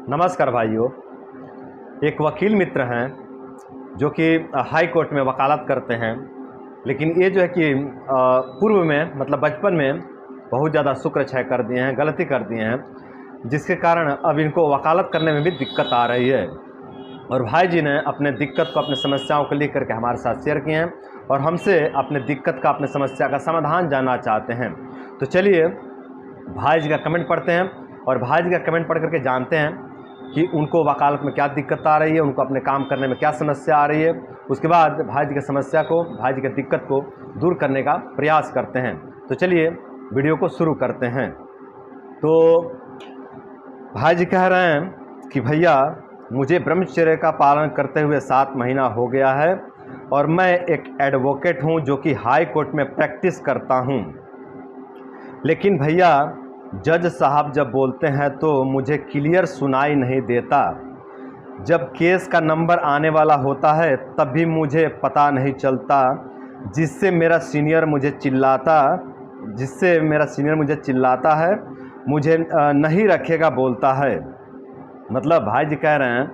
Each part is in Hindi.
नमस्कार भाइयों। एक वकील मित्र हैं जो कि हाई कोर्ट में वकालत करते हैं, लेकिन ये जो है कि पूर्व में मतलब बचपन में बहुत ज़्यादा शुक्र क्षय कर दिए हैं, गलती कर दिए हैं, जिसके कारण अब इनको वकालत करने में भी दिक्कत आ रही है। और भाई जी ने अपने दिक्कत को, अपने समस्याओं को लेकर के हमारे साथ शेयर किए हैं और हमसे अपने दिक्कत का, अपने समस्या का समाधान जानना चाहते हैं। तो चलिए भाई जी का कमेंट पढ़ते हैं और भाई जी का कमेंट पढ़ करके जानते हैं कि उनको वकालत में क्या दिक्कत आ रही है, उनको अपने काम करने में क्या समस्या आ रही है। उसके बाद भाई जी की समस्या को, भाई जी की दिक्कत को दूर करने का प्रयास करते हैं। तो चलिए वीडियो को शुरू करते हैं। तो भाई जी कह रहे हैं कि भैया, मुझे ब्रह्मचर्य का पालन करते हुए 7 महीना हो गया है और मैं एक एडवोकेट हूं जो कि हाई कोर्ट में प्रैक्टिस करता हूं। लेकिन भैया, जज साहब जब बोलते हैं तो मुझे क्लियर सुनाई नहीं देता। जब केस का नंबर आने वाला होता है तब भी मुझे पता नहीं चलता, जिससे मेरा सीनियर मुझे चिल्लाता है, मुझे नहीं रखेगा बोलता है। मतलब भाई जी कह रहे हैं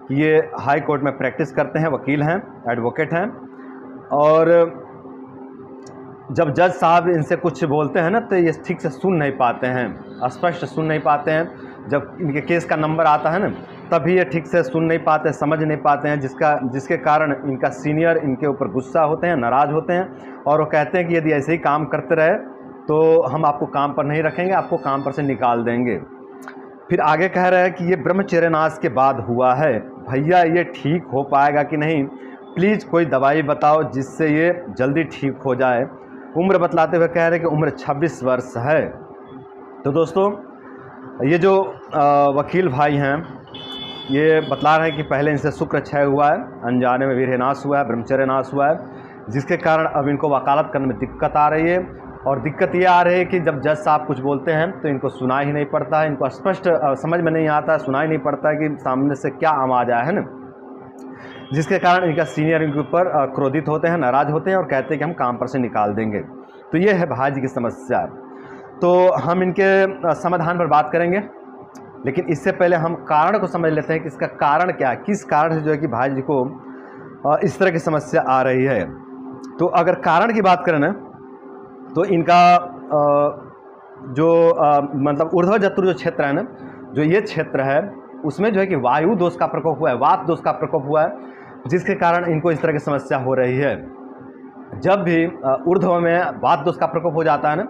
कि ये हाई कोर्ट में प्रैक्टिस करते हैं, वकील हैं, एडवोकेट हैं, और जब जज साहब इनसे कुछ बोलते हैं ना तो ये ठीक से सुन नहीं पाते हैं, स्पष्ट सुन नहीं पाते हैं। जब इनके केस का नंबर आता है ना तभी ये ठीक से सुन नहीं पाते, समझ नहीं पाते हैं, जिसके कारण इनका सीनियर इनके ऊपर गुस्सा होते हैं, नाराज़ होते हैं और वो कहते हैं कि यदि ऐसे ही काम करते रहे तो हम आपको काम पर नहीं रखेंगे, आपको काम पर से निकाल देंगे। फिर आगे कह रहे हैं कि ये ब्रह्मचर्यनाश के बाद हुआ है, भैया ये ठीक हो पाएगा कि नहीं? प्लीज़ कोई दवाई बताओ जिससे ये जल्दी ठीक हो जाए। उम्र बतलाते हुए कह रहे हैं कि उम्र 26 वर्ष है। तो दोस्तों, ये जो वकील भाई हैं ये बतला रहे हैं कि पहले इनसे शुक्र क्षय हुआ है, अनजाने में वीर्यनाश हुआ है, ब्रह्मचर्य नाश हुआ है, जिसके कारण अब इनको वकालत करने में दिक्कत आ रही है। और दिक्कत ये आ रही है कि जब जज साहब कुछ बोलते हैं तो इनको सुनाई ही नहीं पड़ता है, इनको स्पष्ट समझ में नहीं आता है, सुनाई नहीं पड़ता है कि सामने से क्या आवाज़ आया है ना, जिसके कारण इनका सीनियर इनके ऊपर क्रोधित होते हैं, नाराज़ होते हैं और कहते हैं कि हम काम पर से निकाल देंगे। तो ये है भाई जी की समस्या। तो हम इनके समाधान पर बात करेंगे, लेकिन इससे पहले हम कारण को समझ लेते हैं कि इसका कारण क्या है, किस कारण से जो है कि भाई जी को इस तरह की समस्या आ रही है। तो अगर कारण की बात करें ना तो इनका मतलब ऊर्ध्व जत्रु जो क्षेत्र है ना, जो ये क्षेत्र है उसमें जो है कि वायु दोष का प्रकोप हुआ है, वात दोष का प्रकोप हुआ है, जिसके कारण इनको इस तरह की समस्या हो रही है। जब भी ऊर्ध्व में वात दोष का प्रकोप हो जाता है ना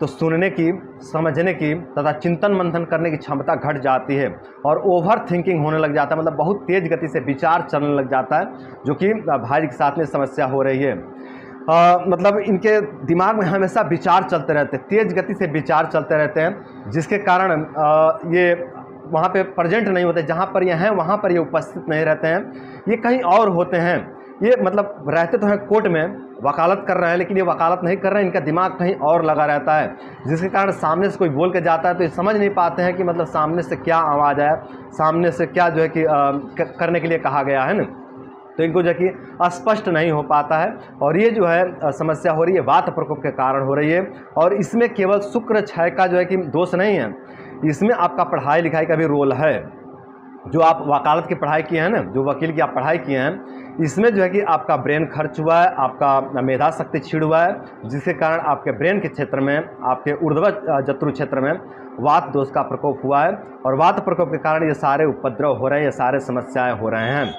तो सुनने की, समझने की तथा चिंतन मंथन करने की क्षमता घट जाती है और ओवर थिंकिंग होने लग जाता है, मतलब बहुत तेज़ गति से विचार चलने लग जाता है, जो कि भाई जी के साथ में समस्या हो रही है। मतलब इनके दिमाग में हमेशा विचार चलते रहते हैं, तेज़ गति से विचार चलते रहते हैं, जिसके कारण ये वहाँ पे प्रेजेंट नहीं होते, जहाँ पर ये हैं वहाँ पर ये उपस्थित नहीं रहते हैं, ये कहीं और होते हैं। ये मतलब रहते तो हैं कोर्ट में, वकालत कर रहे हैं, लेकिन ये वकालत नहीं कर रहे हैं, इनका दिमाग कहीं और लगा रहता है, जिसके कारण सामने से कोई बोल के जाता है तो ये समझ नहीं पाते हैं कि मतलब सामने से क्या आवाज़ आया, सामने से क्या जो है कि करने के लिए कहा गया है ना, तो इनको जो है कि स्पष्ट नहीं हो पाता है। और ये जो है समस्या हो रही है वात प्रकोप के कारण हो रही है। और इसमें केवल शुक्र क्षय का जो है कि दोष नहीं है, इसमें आपका पढ़ाई लिखाई का भी रोल है। जो आप वकालत की पढ़ाई किए हैं ना, जो वकील की आप पढ़ाई किए हैं, इसमें जो है कि आपका ब्रेन खर्च हुआ है, आपका मेधा शक्ति छीड़ हुआ है, जिसके कारण आपके ब्रेन के क्षेत्र में, आपके ऊर्ध्व जत्रु क्षेत्र में वात दोष का प्रकोप हुआ है और वात प्रकोप के कारण ये सारे उपद्रव हो रहे हैं, ये सारे समस्याएं हो रहे हैं।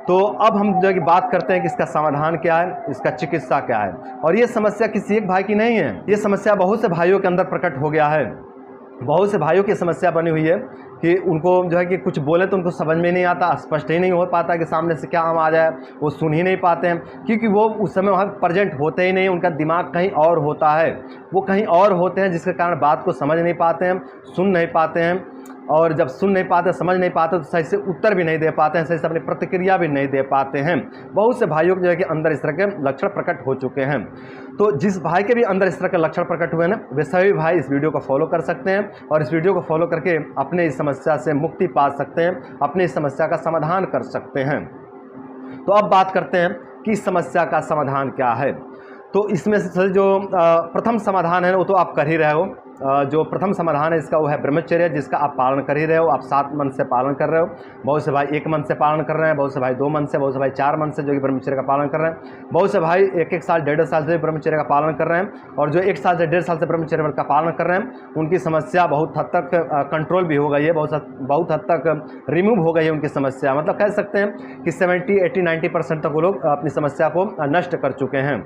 तो अब हम जो है कि बात करते हैं कि इसका समाधान क्या है, इसका चिकित्सा क्या है। और ये समस्या किसी एक भाई की नहीं है, ये समस्या बहुत से भाइयों के अंदर प्रकट हो गया है। बहुत से भाइयों की समस्या बनी हुई है कि उनको जो है कि कुछ बोले तो उनको समझ में नहीं आता, स्पष्ट ही नहीं हो पाता कि सामने से क्या आवाज़ है, वो सुन ही नहीं पाते हैं, क्योंकि वो उस समय वहाँ प्रेजेंट होते ही नहीं, उनका दिमाग कहीं और होता है, वो कहीं और होते हैं, जिसके कारण बात को समझ नहीं पाते हैं, सुन नहीं पाते हैं। और जब सुन नहीं पाते, समझ नहीं पाते तो सही से उत्तर भी नहीं दे पाते हैं, सही से अपनी प्रतिक्रिया भी नहीं दे पाते हैं। बहुत से भाइयों के जो है कि अंदर इस तरह के लक्षण प्रकट हो चुके हैं। तो जिस भाई के भी अंदर इस तरह के लक्षण प्रकट हुए ना, वे सभी भाई इस वीडियो को फॉलो कर सकते हैं और इस वीडियो को फॉलो करके अपने इस समस्या से मुक्ति पा सकते हैं, अपनी इस समस्या का समाधान कर सकते हैं। तो अब बात करते हैं कि इस समस्या का समाधान क्या है। तो इसमें से जो प्रथम समाधान है वो तो आप कर ही रहे हो, जो प्रथम समाधान है इसका वो है ब्रह्मचर्य, जिसका आप पालन कर ही रहे हो। आप 7 मन से पालन कर रहे हो, बहुत से भाई 1 मन से पालन कर रहे हैं, बहुत से भाई 2 मन से, बहुत से भाई 4 मन से जो कि ब्रह्मचर्य का पालन कर रहे हैं, बहुत से भाई 1-1 साल 1.5 साल से ब्रह्मचर्य का पालन कर रहे हैं। और जो 1 साल से 1.5 साल से ब्रह्मचर्य का पालन कर रहे हैं उनकी समस्या बहुत हद तक कंट्रोल भी हो गई है, बहुत हद तक रिमूव हो गई है उनकी समस्या। मतलब कह सकते हैं कि 70, 80, 90% तक वो लोग अपनी समस्या को नष्ट कर चुके हैं।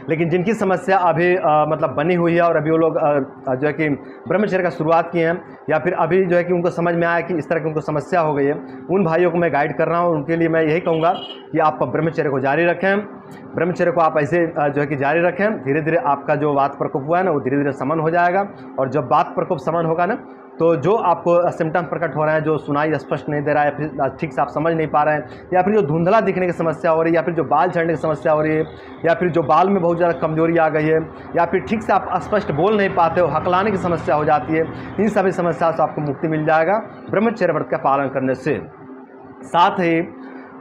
लेकिन जिनकी समस्या अभी मतलब बनी हुई है और अभी वो लोग जो है कि ब्रह्मचर्य का शुरुआत किए हैं, या फिर अभी जो है कि उनको समझ में आया कि इस तरह की उनको समस्या हो गई है, उन भाइयों को मैं गाइड कर रहा हूँ। उनके लिए मैं यही कहूँगा कि आप ब्रह्मचर्य को जारी रखें। ब्रह्मचर्य को आप ऐसे जो है कि जारी रखें। धीरे धीरे आपका जो वात प्रकोप हुआ है ना वो धीरे धीरे शमन हो जाएगा। और जब वात प्रकोप शमन होगा ना तो जो आपको सिम्टम प्रकट हो रहे हैं, जो सुनाई स्पष्ट नहीं दे रहा है, या फिर ठीक से आप समझ नहीं पा रहे हैं, या फिर जो धुंधला दिखने की समस्या हो रही है, या फिर जो बाल झड़ने की समस्या हो रही है, या फिर जो बाल में बहुत ज़्यादा कमजोरी आ गई है, या फिर ठीक से आप स्पष्ट बोल नहीं पाते हो, हकलाने की समस्या हो जाती है, इन सभी समस्या से आपको मुक्ति मिल जाएगा ब्रह्मचर्य व्रत का पालन करने से। साथ ही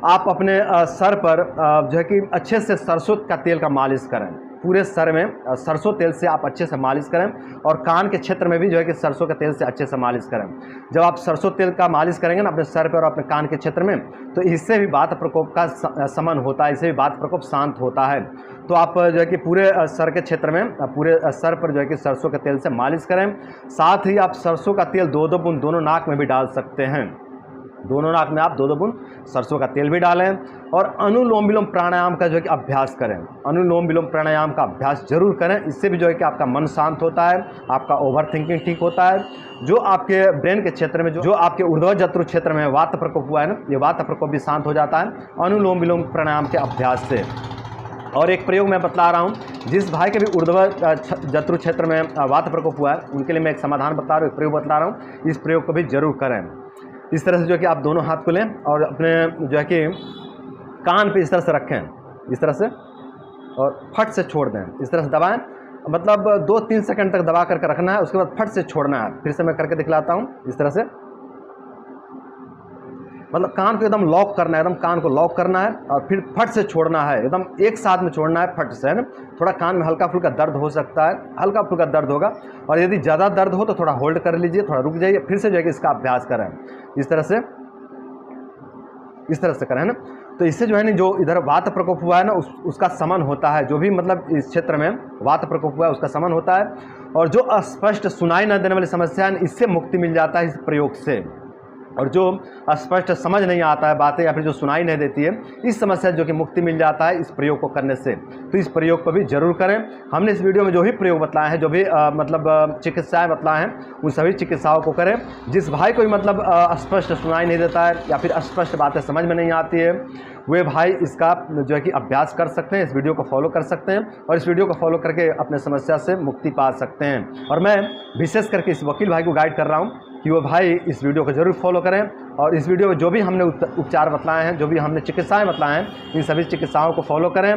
आप अपने सर पर जो है कि अच्छे से सरसों का तेल का मालिश करें। पूरे सर में सरसों तेल से आप अच्छे से मालिश करें, और कान के क्षेत्र में भी जो है कि सरसों के तेल से अच्छे से मालिश करें। जब आप सरसों तेल का मालिश करेंगे ना अपने सर पर और अपने कान के क्षेत्र में, तो इससे भी वात प्रकोप का शमन होता है, इससे भी वात प्रकोप शांत होता है। तो आप जो है कि पूरे सर के क्षेत्र में, पूरे सर पर जो है कि सरसों के तेल से मालिश करें। साथ ही आप सरसों का तेल 2-2 बूंद दोनों नाक में भी डाल सकते हैं। दोनों नाक में आप 2-2 बूंद सरसों का तेल भी डालें। और अनुलोम विलोम प्राणायाम का जो है कि अभ्यास करें। अनुलोम विलोम प्राणायाम का अभ्यास जरूर करें। इससे भी जो है कि आपका मन शांत होता है, आपका ओवर थिंकिंग ठीक होता है। जो आपके ब्रेन के क्षेत्र में, जो आपके ऊर्ध्व जत्रु क्षेत्र में वात प्रकोप हुआ है ना, ये वात प्रकोप भी शांत हो जाता है अनुलोम विलोम प्राणायाम के अभ्यास से। और एक प्रयोग मैं बतला रहा हूँ, जिस भाई के भी ऊर्ध्व जत्रु क्षेत्र में वात प्रकोप हुआ है उनके लिए मैं एक समाधान बता रहा हूँ, एक प्रयोग बतला रहा हूँ। इस प्रयोग को भी जरूर करें। इस तरह से जो है कि आप दोनों हाथ को लें और अपने जो है कि कान पे इस तरह से रखें, इस तरह से, और फट से छोड़ दें। इस तरह से दबाएं, मतलब 2-3 सेकंड तक दबा करके रखना है, उसके बाद फट से छोड़ना है। फिर से मैं करके दिखलाता हूँ। इस तरह से मतलब कान को एकदम लॉक करना है, एकदम कान को लॉक करना है और फिर फट से छोड़ना है, एकदम एक साथ में छोड़ना है फट से, है ना। थोड़ा कान में हल्का फुल्का दर्द हो सकता है, हल्का फुल्का दर्द होगा, और यदि ज़्यादा दर्द हो तो थोड़ा होल्ड कर लीजिए, थोड़ा रुक जाइए, फिर से जो है कि इसका अभ्यास करें। इस तरह से करें, है ना। तो इससे जो है ना, जो इधर वात प्रकोप हुआ है ना उसका शमन होता है। जो भी मतलब इस क्षेत्र में वात प्रकोप हुआ है उसका शमन होता है। और जो अस्पष्ट सुनाई न देने वाली समस्या है इससे मुक्ति मिल जाता है इस प्रयोग से। और जो स्पष्ट समझ नहीं आता है बातें, या फिर जो सुनाई नहीं देती है, इस समस्या जो कि मुक्ति मिल जाता है इस प्रयोग को करने से। तो इस प्रयोग को भी जरूर करें। हमने इस वीडियो में जो भी प्रयोग बतलाए हैं, जो भी मतलब चिकित्साएं बतलाए हैं, उन सभी चिकित्साओं को करें। जिस भाई को भी मतलब स्पष्ट सुनाई नहीं देता है या फिर स्पष्ट बातें समझ में नहीं आती है, वे भाई इसका जो है कि अभ्यास कर सकते हैं, इस वीडियो को फॉलो कर सकते हैं, और इस वीडियो को फॉलो करके अपने समस्या से मुक्ति पा सकते हैं। और मैं विशेष करके इस वकील भाई को गाइड कर रहा हूँ कि वो भाई इस वीडियो को जरूर फॉलो करें, और इस वीडियो में जो भी हमने उपचार बतलाए हैं, जो भी हमने चिकित्साएं बतलाए हैं, इन सभी चिकित्साओं को फॉलो करें।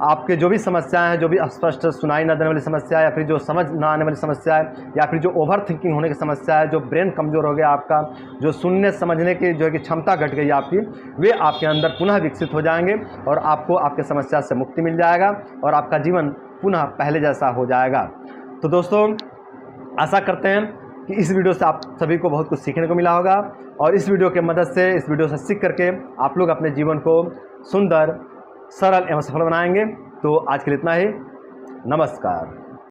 आपके जो भी समस्याएं हैं, जो भी स्पष्ट सुनाई न देने वाली समस्या है, या फिर जो समझ ना आने वाली समस्या है, या फिर जो ओवर थिंकिंग होने की समस्या है, जो ब्रेन कमज़ोर हो गया आपका, जो सुनने समझने की जो है कि क्षमता घट गई आपकी, वे आपके अंदर पुनः विकसित हो जाएंगे, और आपको आपके समस्या से मुक्ति मिल जाएगा, और आपका जीवन पुनः पहले जैसा हो जाएगा। तो दोस्तों, आशा करते हैं कि इस वीडियो से आप सभी को बहुत कुछ सीखने को मिला होगा, और इस वीडियो के मदद से, इस वीडियो से सीख करके आप लोग अपने जीवन को सुंदर, सरल एवं सफल बनाएंगे। तो आज के लिए इतना ही। नमस्कार।